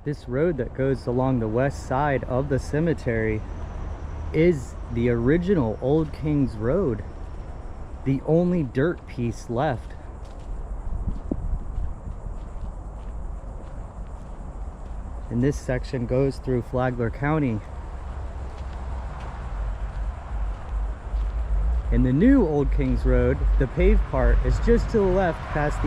This road that goes along the west side of the cemetery is the original Old Kings Road, the only dirt piece left. And this section goes through Flagler County. And the new Old Kings Road, the paved part, is just to the left past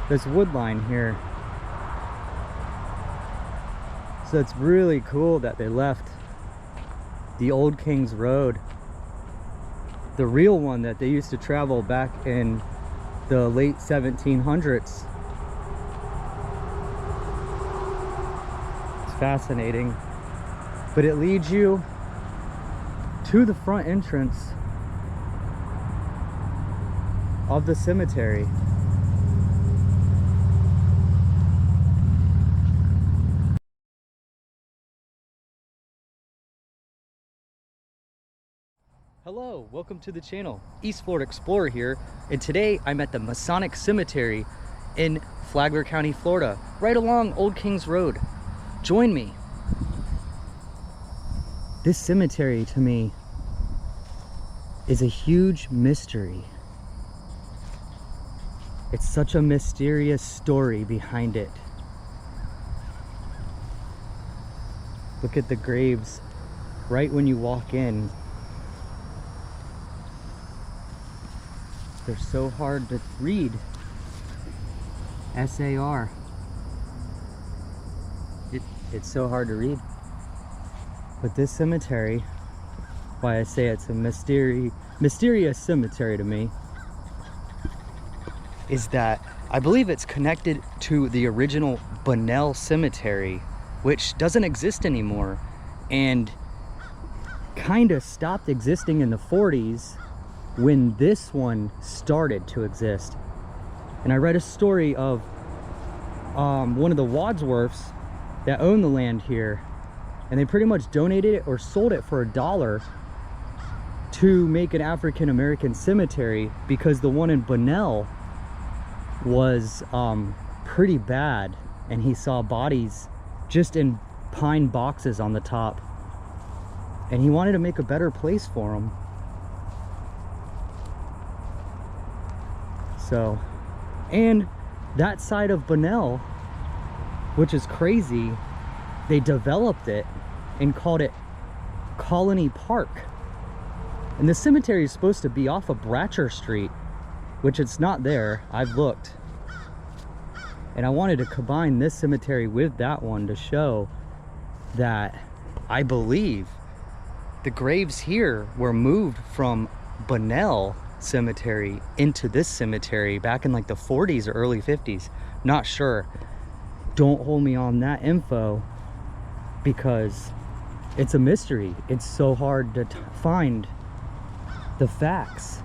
this wood line here. So it's really cool that they left the Old Kings Road, the real one that they used to travel back in the late 1700s. It's fascinating, but it leads you to the front entrance of the cemetery. Hello, welcome to the channel. East Florida Explorer here, and today I'm at the Masonic Cemetery in Flagler County, Florida, right along Old Kings Road. Join me. This cemetery to me is a huge mystery. It's such a mysterious story behind it. Look at the graves right when you walk in. They're so hard to read. SAR. It's so hard to read. But this cemetery, why I say it's a mysterious cemetery to me, is that I believe it's connected to the original Bunnell Cemetery, which doesn't exist anymore and kind of stopped existing in the 40s when this one started to exist. And I read a story of one of the Wadsworths that owned the land here, and they pretty much donated it or sold it for $1 to make an African-American cemetery, because the one in Bunnell was pretty bad, and he saw bodies just in pine boxes on the top, and he wanted to make a better place for them. So, and that side of Bunnell, which is crazy, they developed it and called it Colony Park. And the cemetery is supposed to be off of Bratcher Street, which it's not there. I've looked. And I wanted to combine this cemetery with that one to show that I believe the graves here were moved from Bunnell Cemetery into this cemetery back in like the 40s or early 50s. Not sure. Don't hold me on that info, because it's a mystery. It's so hard to find the facts.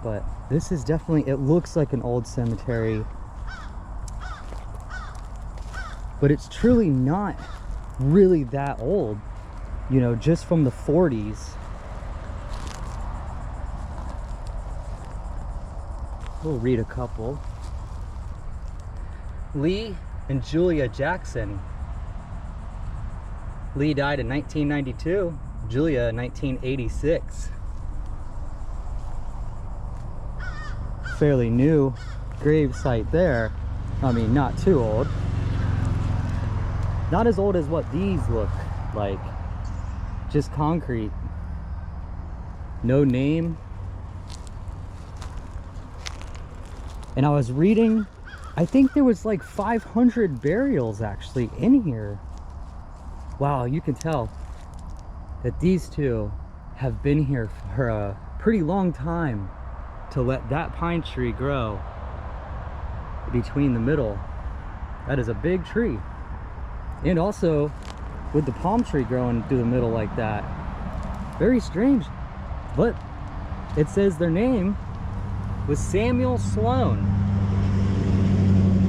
But this is definitely, it looks like an old cemetery, but it's truly not really that old, you know, just from the 40s. We'll read a couple. Lee and Julia Jackson. Lee died in 1992, Julia in 1986. Fairly new grave site there. I mean, not too old. Not as old as what these look like. Just concrete. No name. And I was reading, I think there was like 500 burials actually in here. Wow, you can tell that these two have been here for a pretty long time to let that pine tree grow between the middle. That is a big tree. And also with the palm tree growing through the middle like that. Very strange. But it says their name was Samuel Sloan,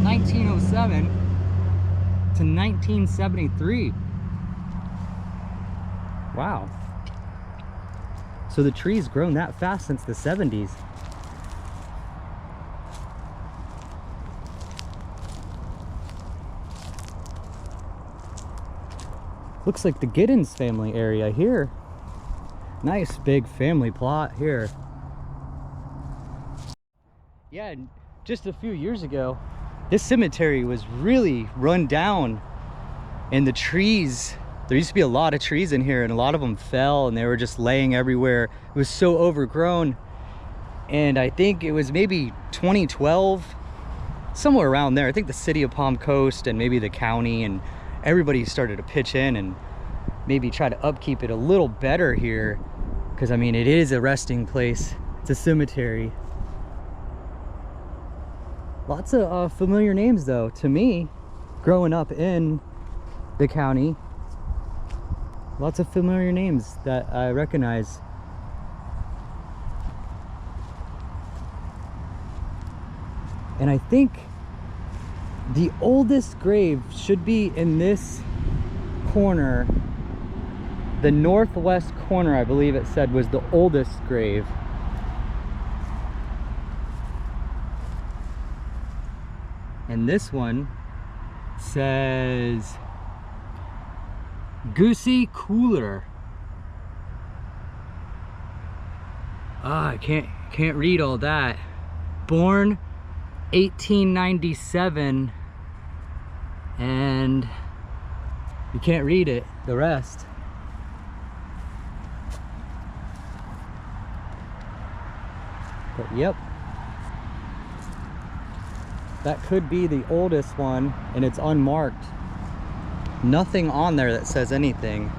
1907 to 1973. Wow. So the tree's grown that fast since the 70s. Looks like the Giddens family area here. Nice big family plot here. Yeah, and just a few years ago, this cemetery was really run down, and the trees, there used to be a lot of trees in here, and a lot of them fell and they were just laying everywhere. It was so overgrown. And I think it was maybe 2012, somewhere around there. I think the city of Palm Coast and maybe the county and everybody started to pitch in and maybe try to upkeep it a little better here, because I mean, it is a resting place. It's a cemetery. Lots of familiar names though to me, growing up in the county. Lots of familiar names that I recognize. And I think the oldest grave should be in this corner. The northwest corner, I believe it said, was the oldest grave. And this one says Goosey Cooler. I can't read all that. Born 1897, and you can't read it, the rest. But yep, that could be the oldest one, and it's unmarked. Nothing on there that says anything.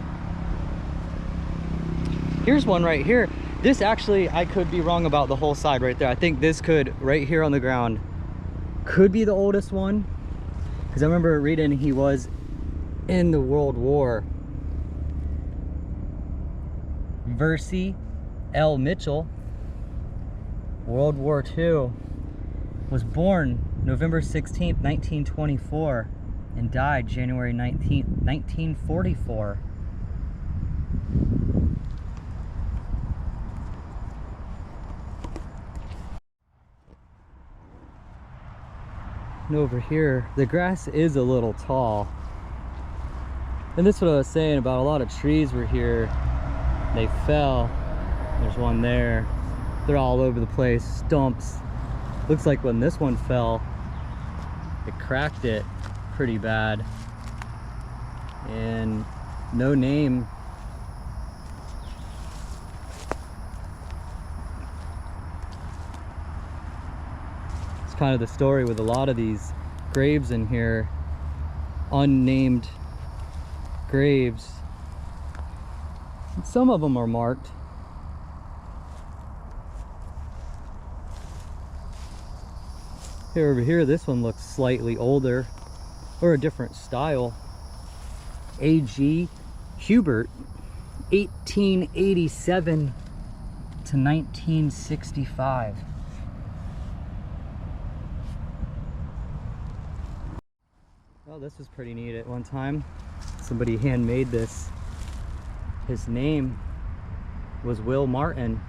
Here's one right here. This actually, I could be wrong about the whole side right there. I think this could, right here on the ground, could be the oldest one, because I remember reading he was in the World War. Versi L. Mitchell, World War II, was born November 16th, 1924, and died January 19th, 1944. And over here, the grass is a little tall. And this is what I was saying about a lot of trees were here. They fell. There's one there. They're all over the place, stumps. Looks like when this one fell, it cracked it pretty bad. And no name. It's kind of the story with a lot of these graves in here, unnamed graves. Some of them are marked. Here, over here, this one looks slightly older, or a different style. A.G. Hubert, 1887 to 1965. Well, this was pretty neat at one time. Somebody handmade this. His name was Will Martin.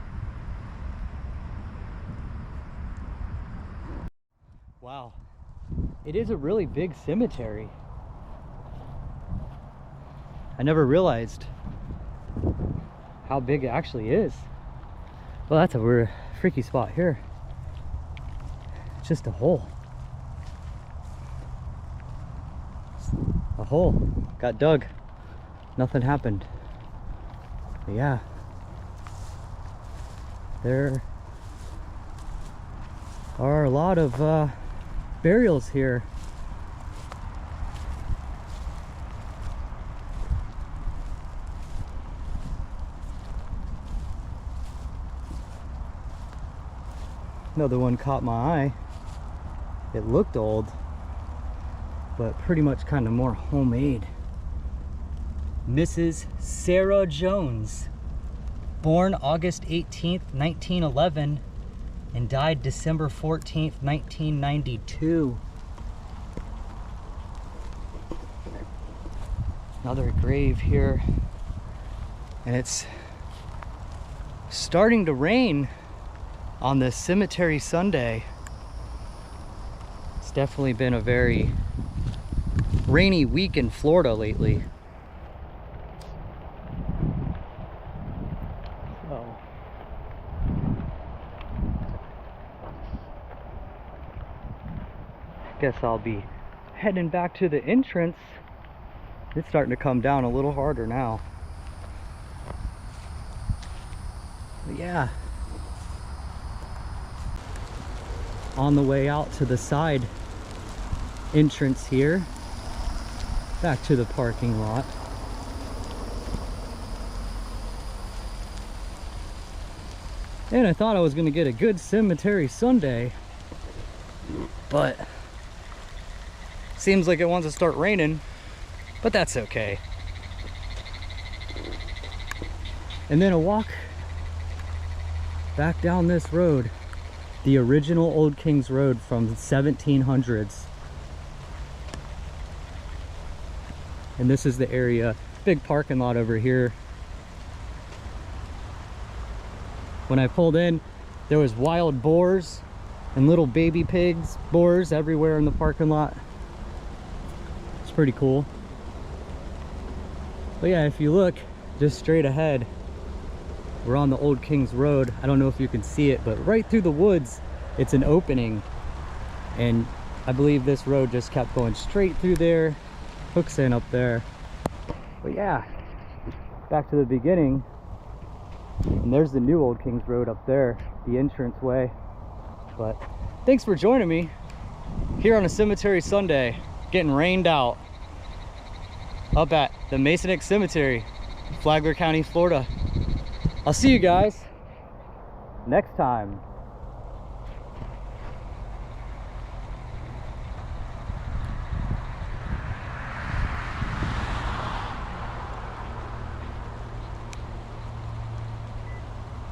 Wow, it is a really big cemetery. I never realized how big it actually is. Well, that's a weird, freaky spot here. It's just a hole. A hole got dug. Nothing happened. But yeah, there are a lot of burials here. Another one caught my eye. It looked old, but pretty much kind of more homemade. Mrs. Sarah Jones, born August 18th, 1911, and died December 14th, 1992. Another grave here, and it's starting to rain on this cemetery Sunday. It's definitely been a very rainy week in Florida lately. guess I'll be heading back to the entrance. It's starting to come down a little harder now. But yeah, on the way out to the side entrance here, back to the parking lot. And I thought I was gonna get a good cemetery Sunday, but seems like it wants to start raining, but that's okay. And then a walk back down this road, the original Old Kings Road from the 1700s. And this is the area, big parking lot over here. When I pulled in, there was wild boars and little baby pigs, boars everywhere in the parking lot. It's pretty cool. But yeah, if you look just straight ahead, we're on the Old Kings Road. I don't know if you can see it, but right through the woods, it's an opening. And I believe this road just kept going straight through there, hooks in up there. But yeah, back to the beginning. And there's the new Old Kings Road up there, the entrance way. But thanks for joining me here on a Cemetery Sunday, getting rained out up at the Masonic Cemetery, Flagler County, Florida. I'll see you guys next time.